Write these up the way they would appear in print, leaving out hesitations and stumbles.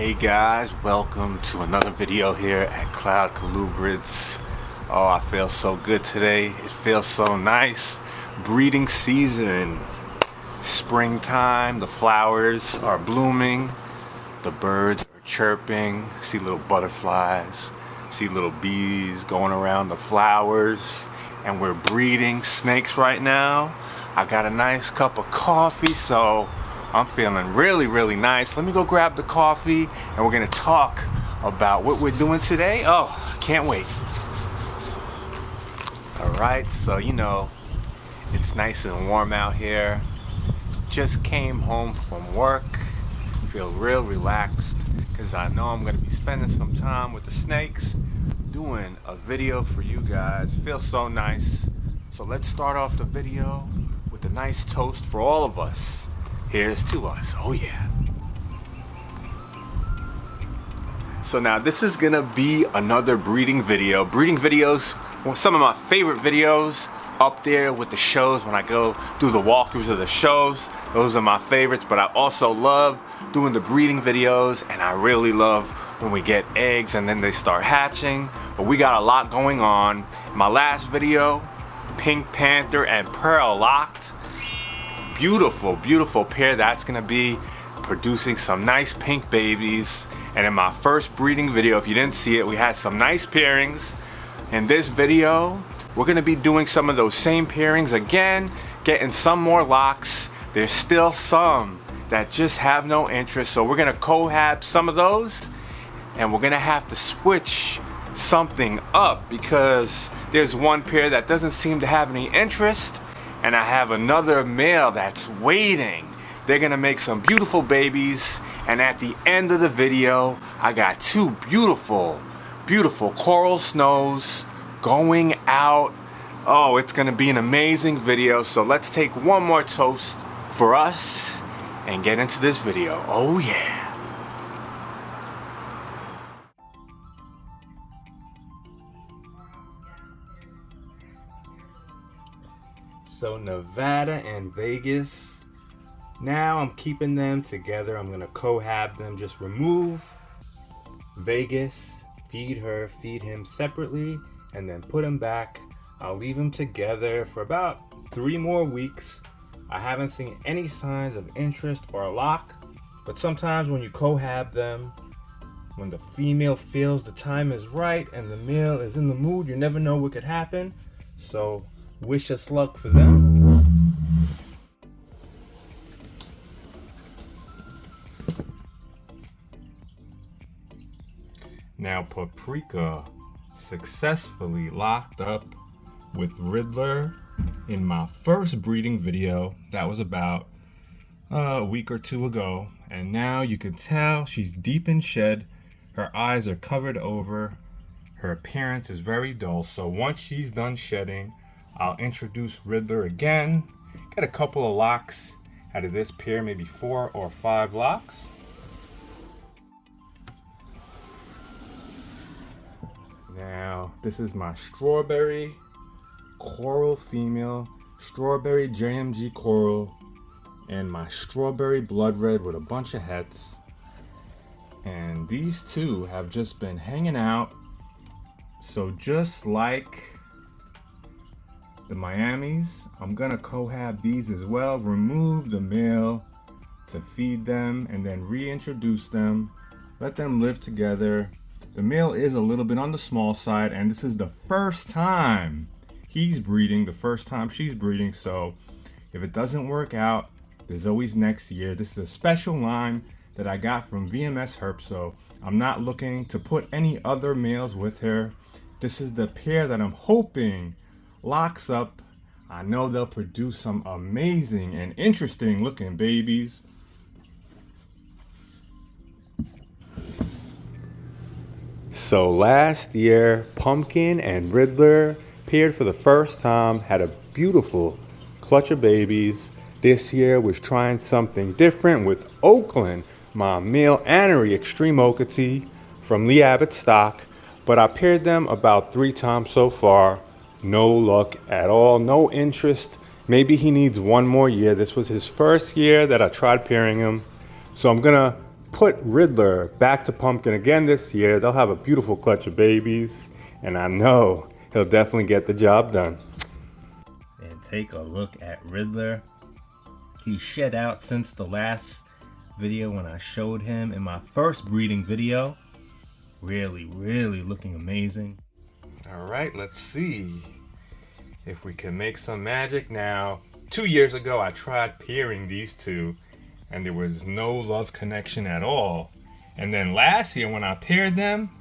Hey guys, welcome to another video here at Colubrids. Oh, I feel so good today. It feels so nice. Breeding season, springtime, the flowers are blooming, the birds are chirping, see little butterflies, see little bees going around the flowers, and we're breeding snakes right now. I got a nice cup of coffee, so I'm feeling really nice. Let me go grab the coffee and we're gonna talk about what we're doing today. Oh, can't wait. All right, so you know, it's nice and warm out here. Just came home from work. Feel real relaxed because I know I'm gonna be spending some time with the snakes, doing a video for you guys. Feels so nice. So let's start off the video with a nice toast for all of us. Here's to us. Oh yeah. So now this is gonna be another breeding video. Breeding videos, well, some of my favorite videos up there with the shows when I go do the walkthroughs of the shows. Those are my favorites, but I also love doing the breeding videos, and I really love when we get eggs and then they start hatching. But we got a lot going on. My last video, Pink Panther and Pearl locked. Beautiful pair that's gonna be producing some nice pink babies. And in my first breeding video, if you didn't see it, we had some nice pairings. In this video, we're gonna be doing some of those same pairings again, getting some more locks. There's still some that just have no interest, so we're gonna cohab some of those, and we're gonna have to switch something up because there's one pair that doesn't seem to have any interest, and I have another male that's waiting. They're gonna make some beautiful babies, and at the end of the video, I got two beautiful coral snows going out. Oh, it's gonna be an amazing video. So let's take one more toast for us and get into this video. Oh yeah. So Nevada and Vegas, now I'm keeping them together. I'm gonna cohab them, just remove Vegas, feed her, feed him separately, and then put them back. I'll leave them together for about 3 more weeks. I haven't seen any signs of interest or lock, but sometimes when you cohab them, when the female feels the time is right and the male is in the mood, you never know what could happen. So wish us luck for them. Now Paprika successfully locked up with Riddler in my first breeding video. That was about a week or 2 ago, and now you can tell she's deep in shed. Her eyes are covered over. Her appearance is very dull, so once she's done shedding, I'll introduce Riddler again. Get a couple of locks out of this pair, maybe 4 or 5 locks. Now, this is my strawberry coral female, strawberry JMG coral, and my strawberry blood red with a bunch of hets. And these two have just been hanging out. So just like the Miamis, I'm gonna cohab these as well, remove the male to feed them and then reintroduce them, let them live together. The male is a little bit on the small side, and this is the first time he's breeding, the first time she's breeding, so if it doesn't work out, there's always next year. This is a special line that I got from VMS Herp, so I'm not looking to put any other males with her. This is the pair that I'm hoping locks up. I know they'll produce some amazing and interesting looking babies. So last year, Pumpkin and Riddler paired for the first time, had a beautiful clutch of babies. This year was trying something different with Oakland, my male anery extreme Okatee from Lee Abbott stock, but I paired them about 3 times so far. No luck at all, no interest. Maybe he needs 1 more year. This was his first year that I tried pairing him. So I'm gonna put Riddler back to Pumpkin again this year, they'll have a beautiful clutch of babies, and I know he'll definitely get the job done. And take a look at Riddler. He shed out since the last video when I showed him in my first breeding video. Really looking amazing. All right, let's see if we can make some magic. Now, 2 years ago, I tried pairing these two, and there was no love connection at all. And then last year when I paired them,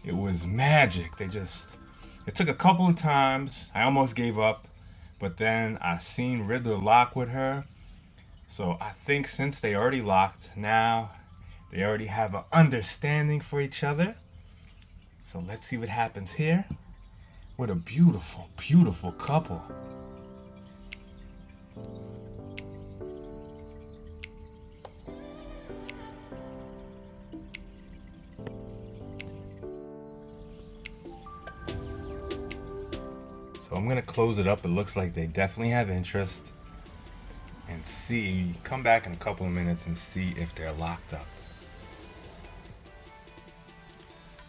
it was magic. It took a couple of times. I almost gave up, but then I seen Riddler lock with her. So I think since they already locked, now they already have an understanding for each other. So let's see what happens here. What a beautiful couple. So I'm gonna close it up. It looks like they definitely have interest. And see, come back in a couple of minutes and see if they're locked up.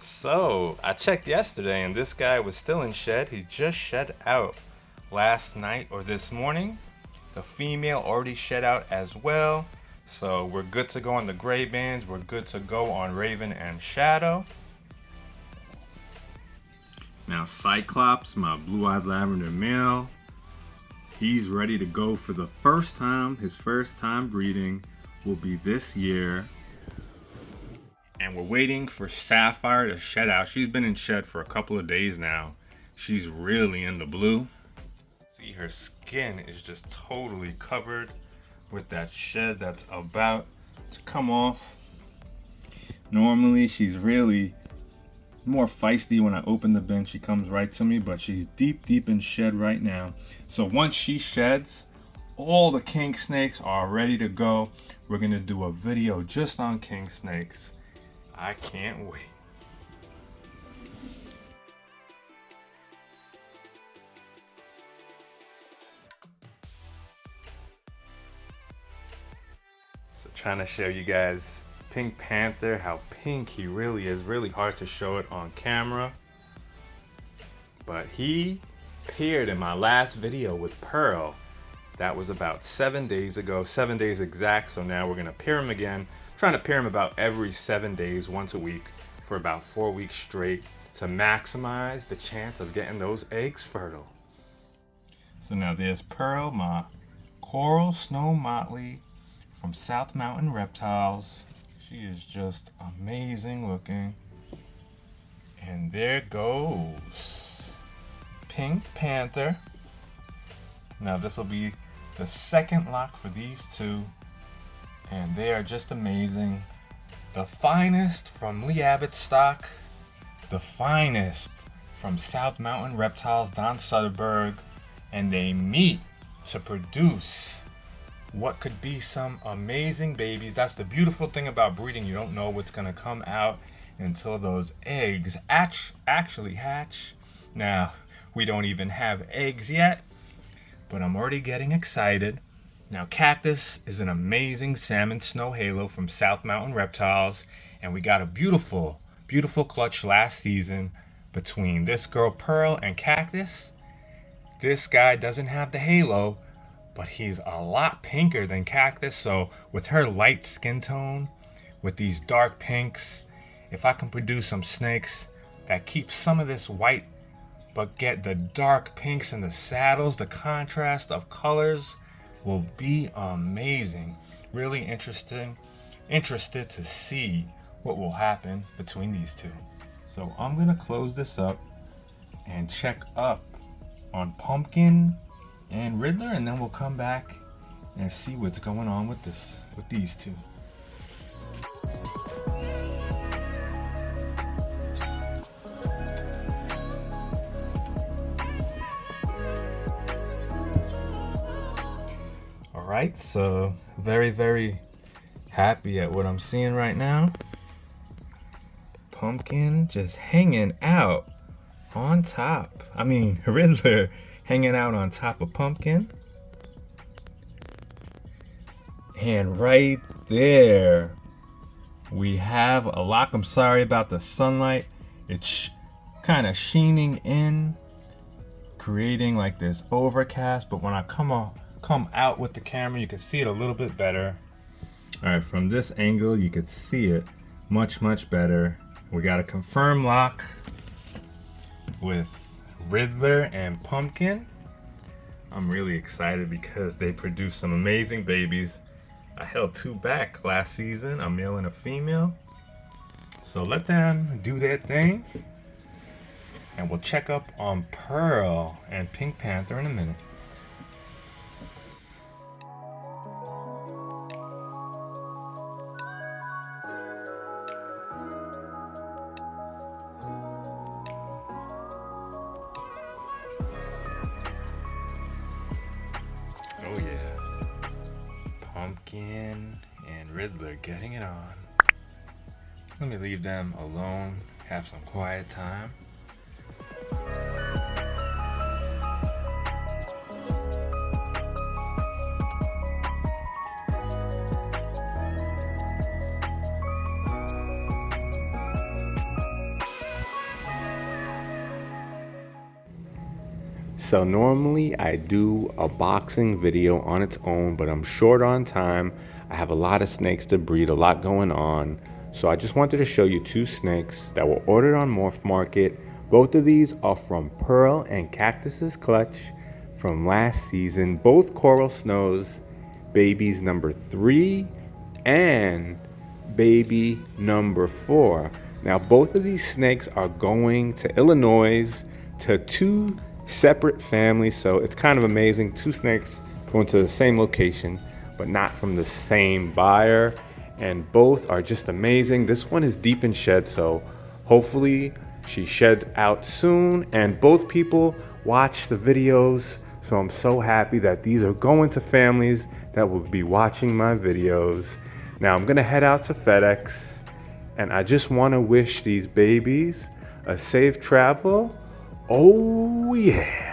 So I checked yesterday and this guy was still in shed. He just shed out last night or this morning. The female already shed out as well. So we're good to go on the gray bands. We're good to go on Raven and Shadow. Now Cyclops, my blue-eyed lavender male, he's ready to go for the first time. His first time breeding will be this year. And we're waiting for Sapphire to shed out. She's been in shed for a couple of days now. She's really in the blue. See, her skin is just totally covered with that shed that's about to come off. Normally she's really more feisty. When I open the bin, she comes right to me, but she's deep in shed right now. So once she sheds, all the king snakes are ready to go. We're gonna do a video just on king snakes. I can't wait. So trying to show you guys Pink Panther, how pink he really is. Really hard to show it on camera. But he paired in my last video with Pearl. That was about 7 days ago, 7 days exact. So now we're gonna pair him again. I'm trying to pair him about every 7 days, once a week, for about 4 weeks straight to maximize the chance of getting those eggs fertile. So now there's Pearl, my coral snow motley from South Mountain Reptiles. She is just amazing looking. And there goes Pink Panther. Now this will be the second lock for these two. And they are just amazing. The finest from Lee Abbott stock. The finest from South Mountain Reptiles, Don Soderberg. And they meet to produce what could be some amazing babies. That's the beautiful thing about breeding. You don't know what's gonna come out until those eggs actually hatch. Now, we don't even have eggs yet, but I'm already getting excited. Now, Cactus is an amazing salmon snow halo from South Mountain Reptiles, and we got a beautiful clutch last season between this girl Pearl and Cactus. This guy doesn't have the halo, but he's a lot pinker than Cactus. So with her light skin tone, with these dark pinks, if I can produce some snakes that keep some of this white but get the dark pinks in the saddles, the contrast of colors will be amazing. Really interested to see what will happen between these two. So I'm gonna close this up and check up on Pumpkin and Riddler, and then we'll come back and see what's going on with these two. All right, so very happy at what I'm seeing right now. Pumpkin just hanging out on top. I mean, Riddler hanging out on top of Pumpkin. And right there, We have a lock. I'm sorry about the sunlight. It's kind of sheening in, creating like this overcast, but when I come out with the camera, you can see it a little bit better. All right, from this angle, you can see it much better. We got a confirmed lock with Riddler and Pumpkin. I'm really excited because they produce some amazing babies. I held 2 back last season, a male and a female. So let them do their thing. And we'll check up on Pearl and Pink Panther in a minute. Oh yeah. Pumpkin and Riddler getting it on. Let me leave them alone, have some quiet time. So normally I do a boxing video on its own, but I'm short on time. I have a lot of snakes to breed, a lot going on. So I just wanted to show you 2 snakes that were ordered on Morphmarket. Both of these are from Pearl and Cactus's Clutch from last season. Both coral snows, babies number 3 and baby number 4. Now both of these snakes are going to Illinois to 2 separate families, so it's kind of amazing. 2 snakes going to the same location but not from the same buyer, and both are just amazing. This one is deep in shed, so hopefully she sheds out soon, and both people watch the videos, so I'm so happy that these are going to families that will be watching my videos. Now I'm gonna head out to FedEx, and I just want to wish these babies a safe travel. Oh yeah.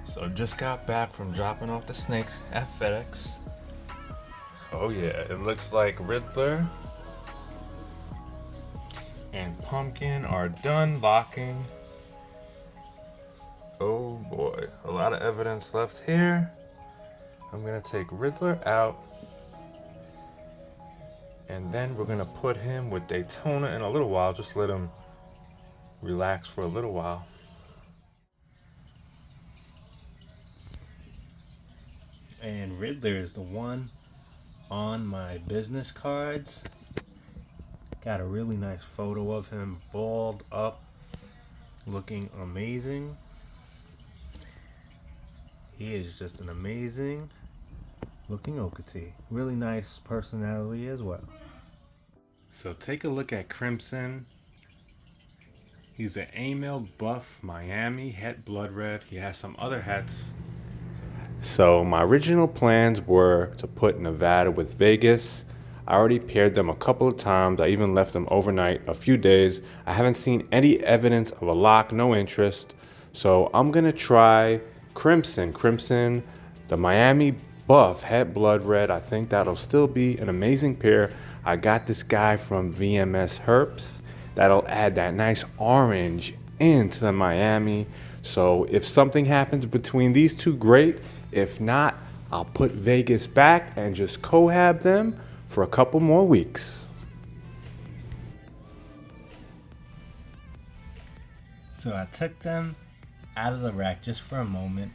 So just got back from dropping off the snakes at FedEx. Oh yeah, it looks like Riddler and Pumpkin are done locking. Oh boy, a lot of evidence left here. I'm gonna take Riddler out, and then we're gonna put him with Daytona in a little while. Just let him relax for a little while. And Riddler is the one on my business cards. Got a really nice photo of him balled up, looking amazing. He is just an amazing looking Okatee. Really nice personality as well. So take a look at Crimson. He's an A-male buff Miami het blood red. He has some other hets. So my original plans were to put Nevada with Vegas. I already paired them a couple of times. I even left them overnight a few days. I haven't seen any evidence of a lock, no interest. So I'm gonna try Crimson. Crimson, the Miami buff het blood red. I think that'll still be an amazing pair. I got this guy from VMS Herps. That'll add that nice orange into the Miami. So if something happens between these two, great. If not, I'll put Vegas back and just cohab them for a couple more weeks. So I took them out of the rack just for a moment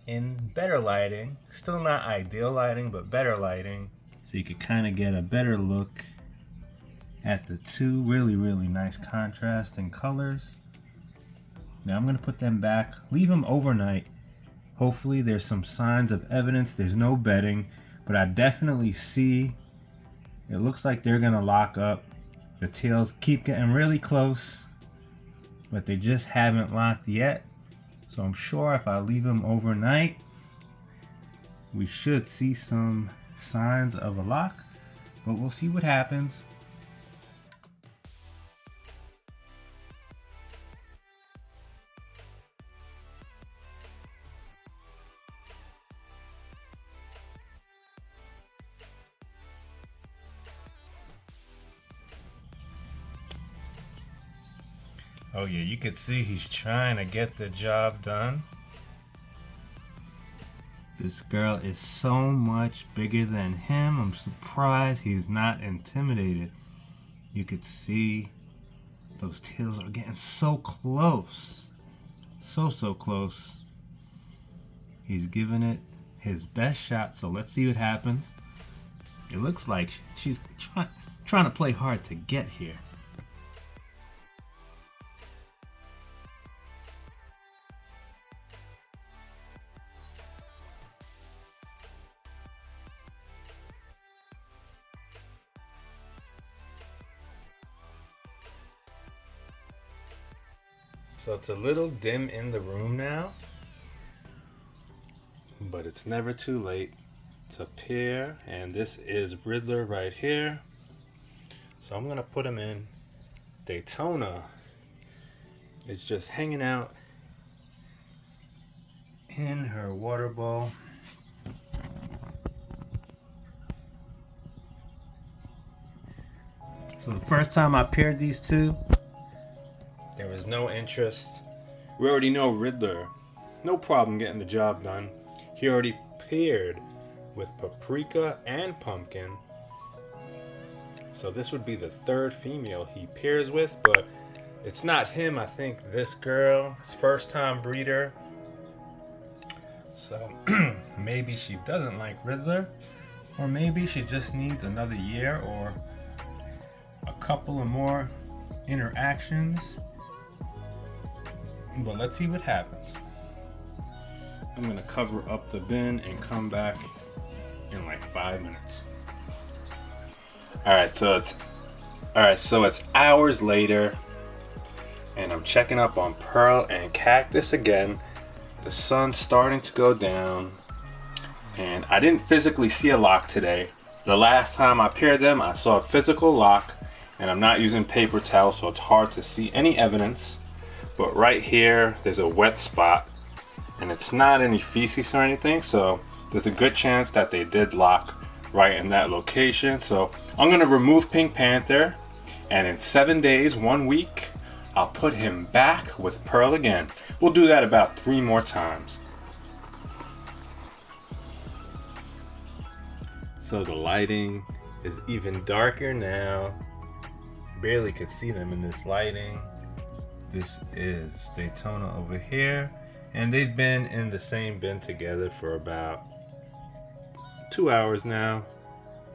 in better lighting. Still not ideal lighting, but better lighting. So you could kind of get a better look at the two really nice contrasting colors. Now I'm gonna put them back, leave them overnight. Hopefully there's some signs of evidence. There's no bedding, but I definitely see it looks like they're gonna lock up. The tails keep getting really close, but they just haven't locked yet. So I'm sure if I leave them overnight, we should see some signs of a lock, but we'll see what happens. Oh yeah, you can see he's trying to get the job done. This girl is so much bigger than him. I'm surprised he's not intimidated. You could see those tails are getting so close. So close. He's giving it his best shot, so let's see what happens. It looks like she's trying to play hard to get here. So it's a little dim in the room now, but it's never too late to pair, and this is Riddler right here. So I'm gonna put him in. Daytona is just hanging out in her water bowl. So the first time I paired these two, there was no interest. We already know Riddler, no problem getting the job done. He already paired with Paprika and Pumpkin. So this would be the third female he pairs with, but it's not him. I think this girl, his first time breeder. So maybe she doesn't like Riddler, or maybe she just needs another year or a couple of more interactions. But let's see what happens. I'm gonna cover up the bin and come back in like 5 minutes. Alright, so it's hours later, and I'm checking up on Pearl and Cactus again. The sun's starting to go down, and I didn't physically see a lock today. The last time I paired them, I saw a physical lock, and I'm not using paper towel, so it's hard to see any evidence. But right here, there's a wet spot, and it's not any feces or anything, so there's a good chance that they did lock right in that location. So I'm gonna remove Pink Panther, and in 7 days, 1 week, I'll put him back with Pearl again. We'll do that about 3 more times. So the lighting is even darker now. Barely could see them in this lighting. This is Daytona over here, and they've been in the same bin together for about 2 hours now.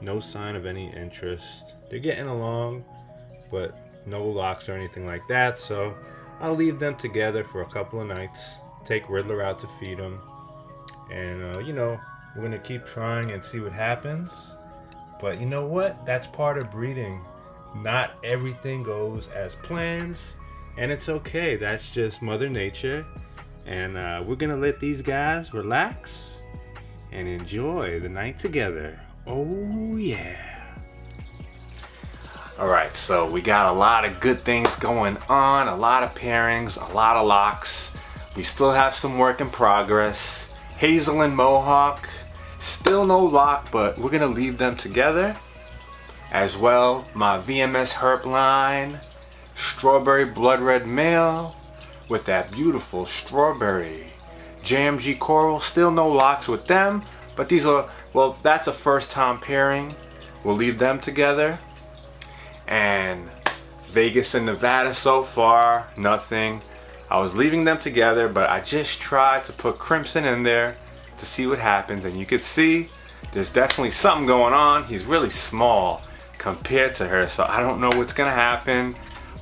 No sign of any interest. They're getting along, but no locks or anything like that, so I'll leave them together for a couple of nights, take Riddler out to feed him, and you know, we're gonna keep trying and see what happens. But you know what? That's part of breeding. Not everything goes as plans, and it's okay. That's just Mother Nature, and we're gonna let these guys relax and enjoy the night together. Oh yeah. Alright, so we got a lot of good things going on, a lot of pairings, a lot of locks. We still have some work in progress. Hazel and Mohawk, still no lock, but we're gonna leave them together. As well, my VMS Herp line, Strawberry Blood Red male with that beautiful strawberry JMG Coral, still no locks with them, but these are, well, that's a first time pairing. We'll leave them together. And Vegas and Nevada so far, nothing. I was leaving them together, but I just tried to put Crimson in there to see what happens, and you can see there's definitely something going on. He's really small compared to her, so I don't know what's gonna happen,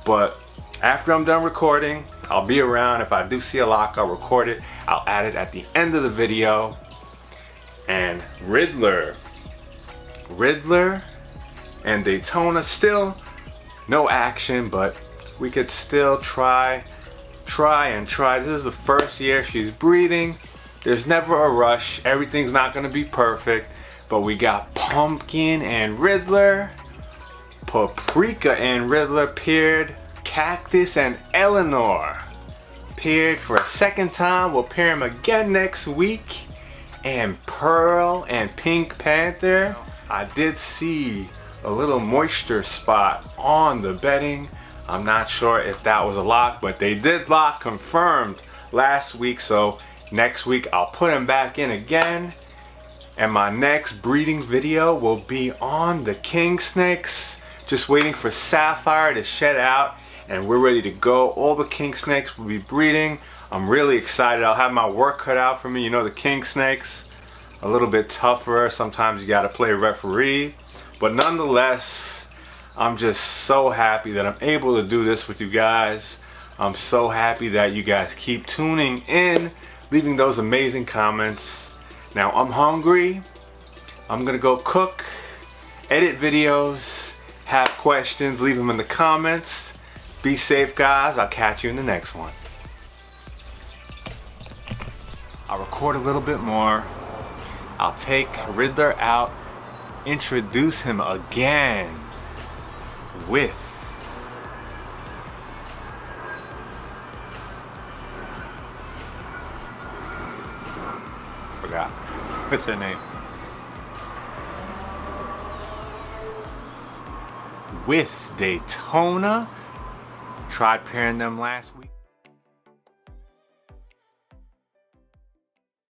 but after I'm done recording, I'll be around. If I do see a lock, I'll record it. I'll add it at the end of the video. And Riddler and Daytona, still no action, but we could still try. This is the first year she's breeding. There's never a rush. Everything's not gonna be perfect, but we got Pumpkin and Riddler, Paprika and Riddler paired, Cactus and Eleanor paired for a second time. We'll pair them again next week. And Pearl and Pink Panther, I did see a little moisture spot on the bedding. I'm not sure if that was a lock, but they did lock, confirmed last week. So next week I'll put them back in again. And my next breeding video will be on the king snakes. Just waiting for Sapphire to shed out and we're ready to go. All the king snakes will be breeding. I'm really excited. I'll have my work cut out for me. You know, the king snakes, a little bit tougher. Sometimes you gotta play referee. But nonetheless, I'm just so happy that I'm able to do this with you guys. I'm so happy that you guys keep tuning in, leaving those amazing comments. Now I'm hungry. I'm gonna go cook, edit videos, have questions, leave them in the comments. Be safe, guys. I'll catch you in the next one. I'll record a little bit more. I'll take Riddler out, introduce him again with forgot. What's her name? With Daytona. Tried pairing them last week.